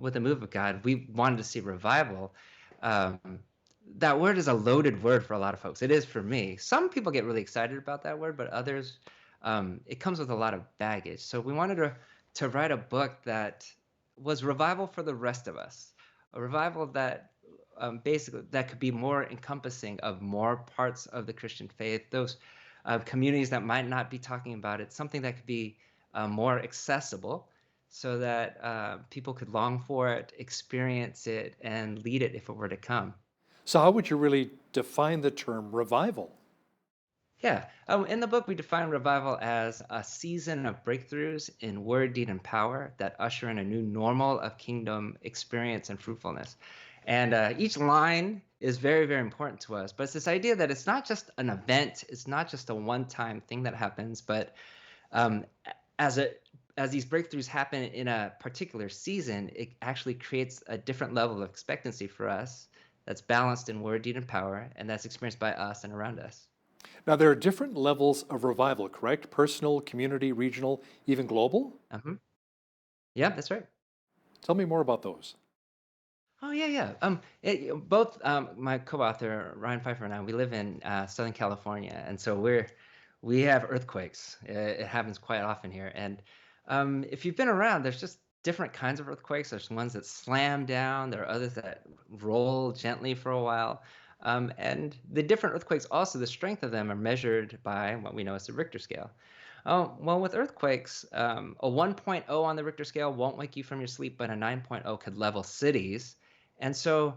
with the move of God, we wanted to see revival. That word is a loaded word for a lot of folks. It is for me. Some people get really excited about that word, but others, it comes with a lot of baggage. So we wanted to write a book that was revival for the rest of us, a revival that basically that could be more encompassing of more parts of the Christian faith, those communities that might not be talking about it, something that could be more accessible so that people could long for it, experience it, and lead it if it were to come. So how would you really define the term revival? Yeah, in the book, we define revival as a season of breakthroughs in word, deed, and power that usher in a new normal of kingdom experience and fruitfulness. And each line is very, very important to us. But it's this idea that it's not just an event, it's not just a one-time thing that happens, but as these breakthroughs happen in a particular season, it actually creates a different level of expectancy for us that's balanced in word, deed, and power, and that's experienced by us and around us. Now, there are different levels of revival, correct? Personal, community, regional, even global? Yeah, that's right. Tell me more about those. Oh, yeah. Both my co-author, Ryan Pfeiffer, and I, we live in Southern California, and so we have earthquakes. It happens quite often here. And if you've been around, there's just different kinds of earthquakes. There's ones that slam down. There are others that roll gently for a while. And the different earthquakes also, the strength of them are measured by what we know as the Richter scale. Well, with earthquakes, a 1.0 on the Richter scale won't wake you from your sleep, but a 9.0 could level cities. And so,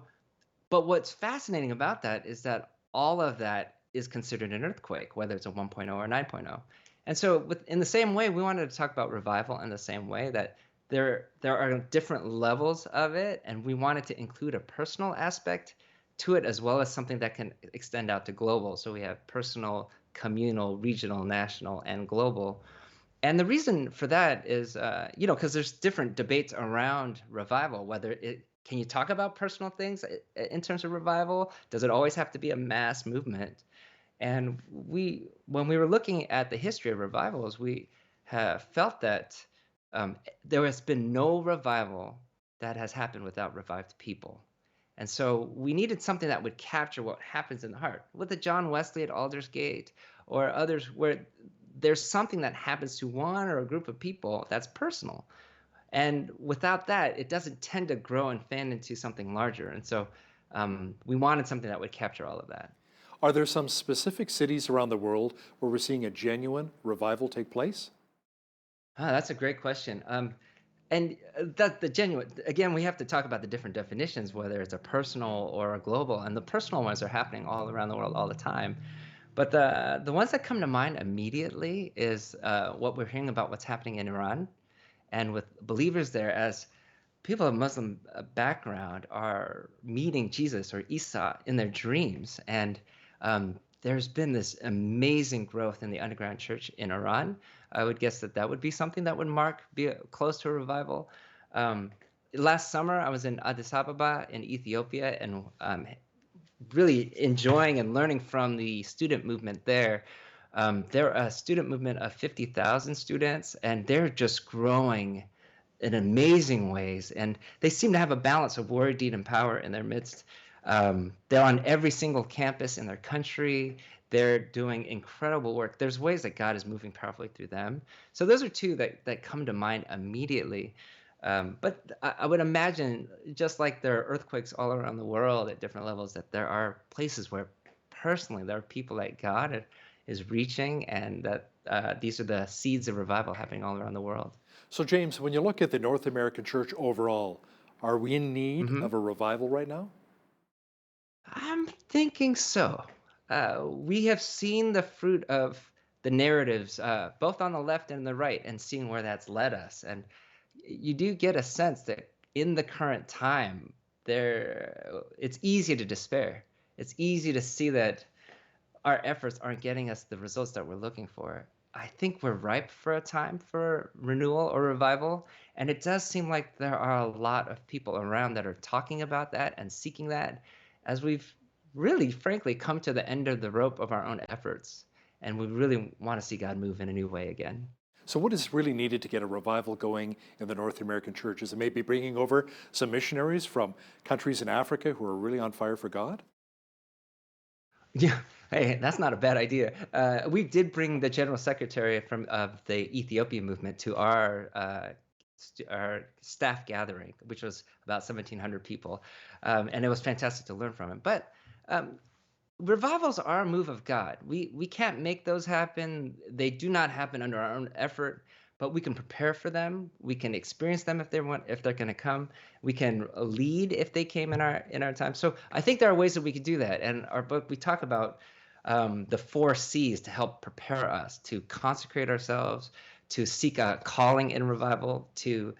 but what's fascinating about that is that all of that is considered an earthquake, whether it's a 1.0 or 9.0. And so in the same way, we wanted to talk about revival in the same way, that there are different levels of it, and we wanted to include a personal aspect to it as well as something that can extend out to global. So we have personal, communal, regional, national, and global. And the reason for that is, because there's different debates around revival, whether can you talk about personal things in terms of revival? Does it always have to be a mass movement? And when we were looking at the history of revivals, we have felt that there has been no revival that has happened without revived people. And so we needed something that would capture what happens in the heart. With the John Wesley at Aldersgate or others, where there's something that happens to one or a group of people that's personal. And without that, it doesn't tend to grow and fan into something larger. And so we wanted something that would capture all of that. Are there some specific cities around the world where we're seeing a genuine revival take place? That's a great question. And that the genuine, again, we have to talk about the different definitions, whether it's a personal or a global. And the personal ones are happening all around the world all the time. But the ones that come to mind immediately is what we're hearing about what's happening in Iran, and with believers there, as people of Muslim background are meeting Jesus or Isa in their dreams. And there's been this amazing growth in the underground church in Iran. I would guess that would be something that would be close to a revival. Last summer, I was in Addis Ababa in Ethiopia, and really enjoying and learning from the student movement there. They're a student movement of 50,000 students, and they're just growing in amazing ways. And they seem to have a balance of word, deed, and power in their midst. They're on every single campus in their country. They're doing incredible work. There's ways that God is moving powerfully through them. So those are two that come to mind immediately. But I would imagine, just like there are earthquakes all around the world at different levels, that there are places where personally there are people that God is reaching, and that these are the seeds of revival happening all around the world. So James, when you look at the North American church overall, are we in need of a revival right now? I'm thinking so. We have seen the fruit of the narratives, both on the left and the right, and seeing where that's led us. And you do get a sense that in the current time, it's easy to despair. It's easy to see that our efforts aren't getting us the results that we're looking for. I think we're ripe for a time for renewal or revival. And it does seem like there are a lot of people around that are talking about that and seeking that, as we've really, frankly, come to the end of the rope of our own efforts. And we really want to see God move in a new way again. So what is really needed to get a revival going in the North American churches? And maybe bringing over some missionaries from countries in Africa who are really on fire for God? Yeah, hey, that's not a bad idea. We did bring the general secretary of the Ethiopian movement to our staff gathering, which was about 1,700 people, and it was fantastic to learn from him. But revivals are a move of God. We can't make those happen. They do not happen under our own effort, but we can prepare for them. We can experience them if they're going to come. We can lead if they came in our time. So I think there are ways that we could do that. And our book, we talk about the 4 C's to help prepare us to consecrate ourselves, to seek a calling in revival, to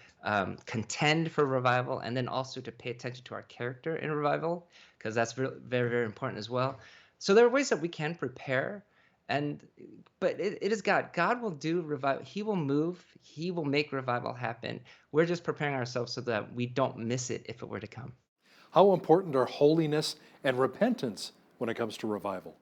contend for revival, and then also to pay attention to our character in revival, because that's very, very important as well. So there are ways that we can prepare, but it is God. God will do revival. He will move. He will make revival happen. We're just preparing ourselves so that we don't miss it if it were to come. How important are holiness and repentance when it comes to revival?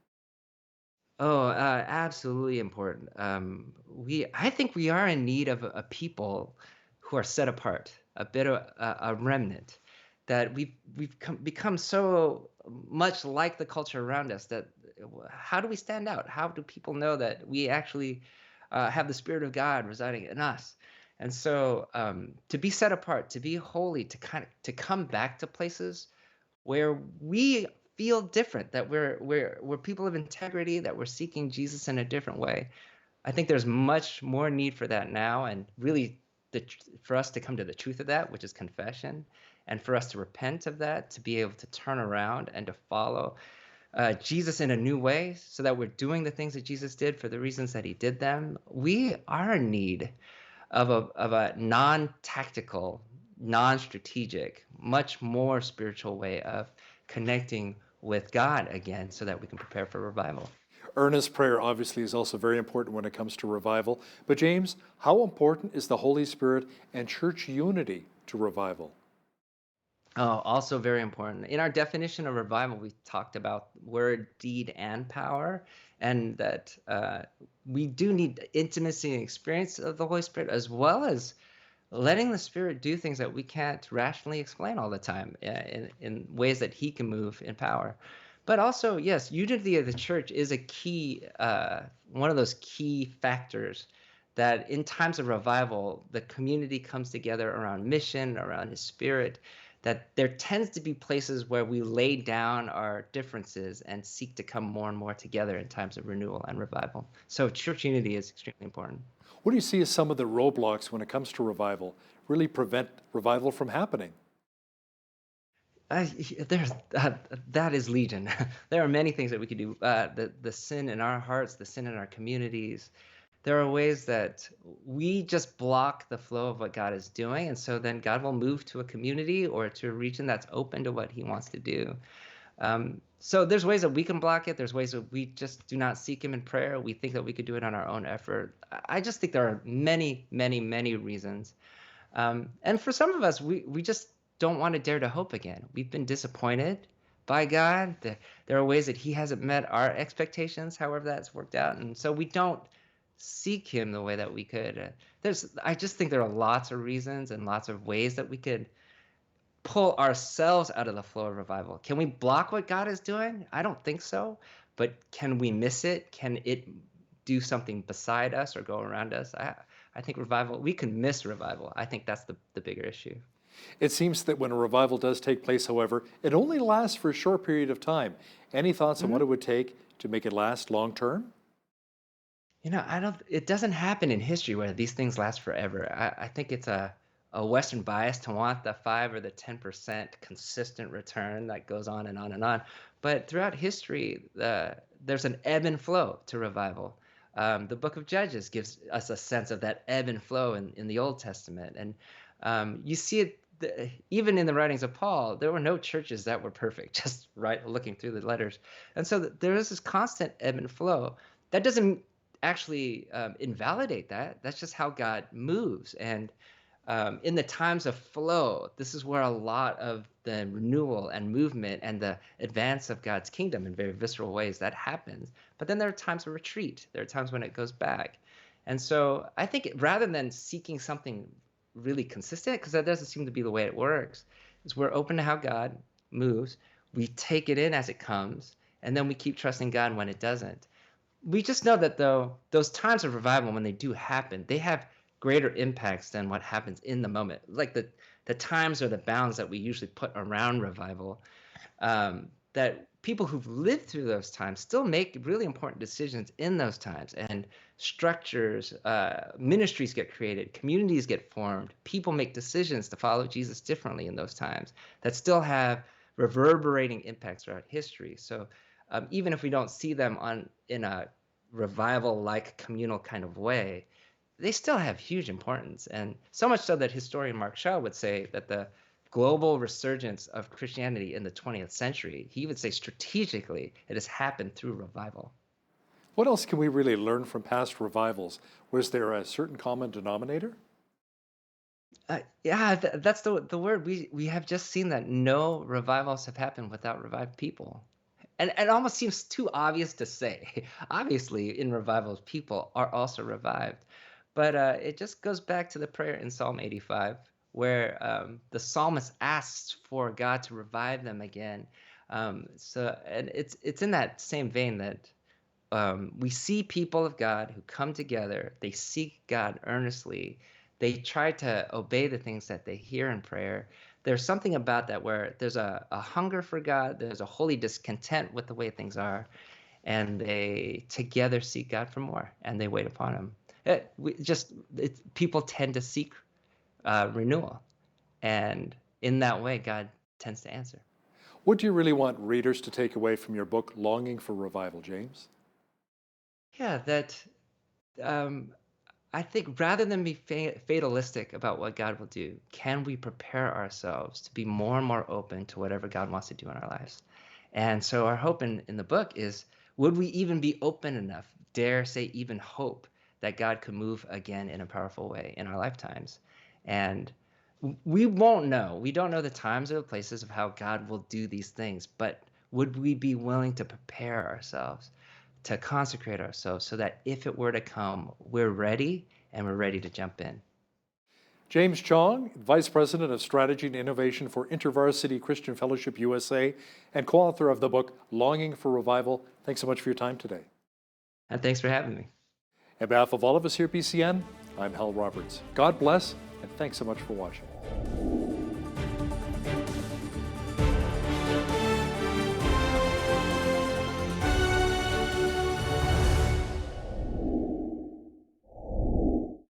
Oh, absolutely important. I think we are in need of a people who are set apart, a bit of a remnant, that we've become so much like the culture around us that how do we stand out? How do people know that we actually have the Spirit of God residing in us? And so to be set apart, to be holy, to come back to places where we feel different, that we're people of integrity, that we're seeking Jesus in a different way. I think there's much more need for that now, and really for us to come to the truth of that, which is confession, and for us to repent of that, to be able to turn around and to follow. Jesus in a new way so that we're doing the things that Jesus did for the reasons that he did them, we are in need of a non-tactical, non-strategic, much more spiritual way of connecting with God again so that we can prepare for revival. Earnest prayer obviously is also very important when it comes to revival. But James, how important is the Holy Spirit and church unity to revival? Oh, also very important. In our definition of revival, we talked about word, deed, and power, and that we do need intimacy and experience of the Holy Spirit, as well as letting the Spirit do things that we can't rationally explain all the time in ways that He can move in power. But also, yes, unity of the church is a key, one of those key factors that in times of revival, the community comes together around mission, around His Spirit, that there tends to be places where we lay down our differences and seek to come more and more together in times of renewal and revival. So church unity is extremely important. What do you see as some of the roadblocks when it comes to revival really prevent revival from happening? That is legion. There are many things that we could do. The sin in our hearts, the sin in our communities. There are ways that we just block the flow of what God is doing, and so then God will move to a community or to a region that's open to what He wants to do. So there's ways that we can block it. There's ways that we just do not seek Him in prayer. We think that we could do it on our own effort. I just think there are many, many, many reasons. And for some of us, we just don't want to dare to hope again. We've been disappointed by God. There are ways that He hasn't met our expectations, however that's worked out. And so we don't seek Him the way that we could. I just think there are lots of reasons and lots of ways that we could pull ourselves out of the flow of revival. Can we block what God is doing? I don't think so. But can we miss it? Can it do something beside us or go around us? I think revival, we can miss revival. I think that's the bigger issue. It seems that when a revival does take place, however, it only lasts for a short period of time. Any thoughts on what it would take to make it last long term? It doesn't happen in history where these things last forever. I think it's a Western bias to want the 5 or the 10% consistent return that goes on and on and on. But throughout history, there's an ebb and flow to revival. The book of Judges gives us a sense of that ebb and flow in the Old Testament. And you see it even in the writings of Paul. There were no churches that were perfect, just looking through the letters. And so there is this constant ebb and flow. That doesn't actually invalidate that. That's just how God moves. And in the times of flow, this is where a lot of the renewal and movement and the advance of God's kingdom in very visceral ways that happens. But then there are times of retreat. There are times when it goes back. And so I think rather than seeking something really consistent, because that doesn't seem to be the way it works, is we're open to how God moves. We take it in as it comes, and then we keep trusting God when it doesn't. We just know that, though, those times of revival, when they do happen, they have greater impacts than what happens in the moment. Like the times or the bounds that we usually put around revival, that people who've lived through those times still make really important decisions in those times. And structures, ministries get created, communities get formed, people make decisions to follow Jesus differently in those times that still have reverberating impacts throughout history. So even if we don't see them in a revival-like communal kind of way, they still have huge importance. And so much so that historian Mark Shaw would say that the global resurgence of Christianity in the 20th century, he would say strategically, it has happened through revival. What else can we really learn from past revivals? Was there a certain common denominator? That's the word. We have just seen that no revivals have happened without revived people. And it almost seems too obvious to say. Obviously, in revivals, people are also revived. But it just goes back to the prayer in Psalm 85, where the psalmist asks for God to revive them again. And it's in that same vein that we see people of God who come together. They seek God earnestly. They try to obey the things that they hear in prayer. There's something about that where there's a hunger for God. There's a holy discontent with the way things are. And they together seek God for more, and they wait upon Him. People tend to seek renewal. And in that way, God tends to answer. What do you really want readers to take away from your book, Longing for Revival, James? Yeah, that I think rather than be fatalistic about what God will do, can we prepare ourselves to be more and more open to whatever God wants to do in our lives? And so our hope in the book is, would we even be open enough, dare say even hope, that God could move again in a powerful way in our lifetimes? And we won't know. We don't know the times or the places of how God will do these things, but would we be willing to prepare ourselves, to consecrate ourselves so that if it were to come, we're ready and we're ready to jump in? James Chong, Vice President of Strategy and Innovation for InterVarsity Christian Fellowship USA and co-author of the book Longing for Revival, thanks so much for your time today. And thanks for having me. On behalf of all of us here at BCN, I'm Hal Roberts. God bless, and thanks so much for watching.